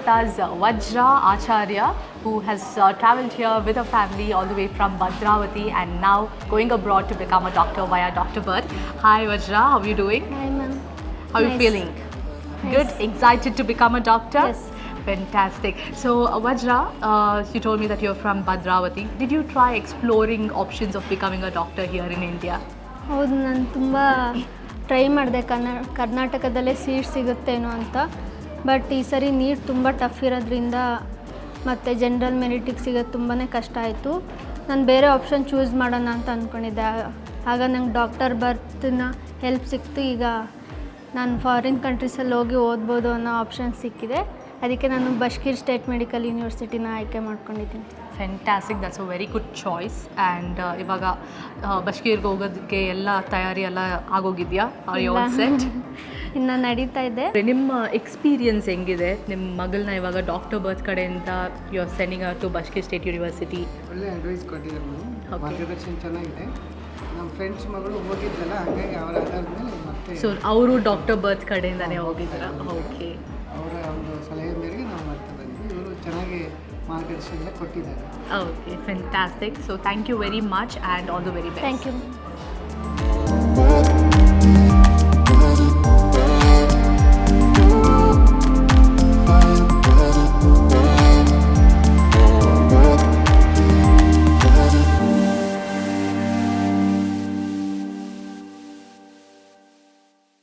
with us Vajra Acharya, who has travelled here with her family all the way from Bhadravati and now going abroad to become a doctor via Dr. Bird. Hi Vajra, how are you doing? Hi ma'am. How are you feeling? Good? Excited to become a doctor? Yes. Fantastic. So Vajra, you told me that you're from Bhadravati. Did you try exploring options of becoming a doctor here in India? ಹೌದು, ನಾನು ತುಂಬ try ಮಾಡಿದೆ ಕರ್ನಾಟಕದಲ್ಲೇ seat ಸಿಗುತ್ತೇನೋ ಅಂತ. But ಈ ಸರಿ neat ತುಂಬ tough ಇರೋದ್ರಿಂದ ಮತ್ತು ಜನರಲ್ ಮೆರಿಟಿಗೆ ಸಿಗೋದು ತುಂಬಾ ಕಷ್ಟ ಆಯಿತು. ನಾನು ಬೇರೆ ಆಪ್ಷನ್ ಚೂಸ್ ಮಾಡೋಣ ಅಂತ ಅಂದ್ಕೊಂಡಿದ್ದೆ. ಆಗ ನಂಗೆ ಡಾಕ್ಟರ್ ಬರ್ತ್ನ ಹೆಲ್ಪ್ ಸಿಕ್ತು. ಈಗ ನಾನು ಫಾರಿನ್ ಕಂಟ್ರೀಸಲ್ಲಿ ಹೋಗಿ ಓದ್ಬೋದು ಅನ್ನೋ ಆಪ್ಷನ್ ಸಿಕ್ಕಿದೆ. ಅದಕ್ಕೆ ನಾನು ಬಷ್ಕೀರ್ ಸ್ಟೇಟ್ ಮೆಡಿಕಲ್ ಯೂನಿವರ್ಸಿಟಿನ ಆಯ್ಕೆ ಮಾಡ್ಕೊಂಡಿದ್ದೀನಿ. Fantastic, that's a very good choice. And ಇವಾಗ ಬಷ್ಕೀರ್ಗೆ ಹೋಗೋದಕ್ಕೆ ಎಲ್ಲ ತಯಾರಿ ಎಲ್ಲ ಆಗೋಗಿದೆಯಾ? ಸೆಟ್ ಇನ್ನು ನಡೀತಾ ಇದೆ. ನಿಮ್ಮ ಎಕ್ಸ್ಪೀರಿಯನ್ಸ್ ಹೆಂಗಿದೆ? ನಿಮ್ಮ ಮಗಳನ್ನ ಇವಾಗ ಡಾಕ್ಟರ್ ಬರ್ತ್ ಕಡೆಯಿಂದ you are sending to Bashkir state university. ಒಳ್ಳೆ ಅಡ್ವೈಸ್ ಕೊಟ್ಟಿದ್ದಾರೆ ಮೇಡಮ್, ಮಾರ್ಗದರ್ಶನ ಚೆನ್ನಾಗಿದೆ. ನಮ್ಮ ಫ್ರೆಂಡ್ಸ್ ಮಗಳು ಹೋಗಿದ್ದಲ್ಲ, ಹಾಗಾಗಿ ಅವರ ಆಧಾರದ ಮೇಲೆ ಮತ್ತೆ ಸೊ ಅವರು ಡಾಕ್ಟರ್ ಬರ್ತ್ ಕಡೆಯಿಂದನೇ ಹೋಗಿದ್ದಾರೆ. ಓಕೆ, ಅವರ ಒಂದು ಸಲಹೆ ಮೇರೆಗೆ ನಾವು ಮಾಡ್ತಾ ಬಂದ್ವಿ. ಇವರು ಚೆನ್ನಾಗಿ ಮಾರ್ಗದರ್ಶನ ಕೊಟ್ಟಿದ್ದಾರೆ. Okay, fantastic. So thank you very much and all the very best. Thank you.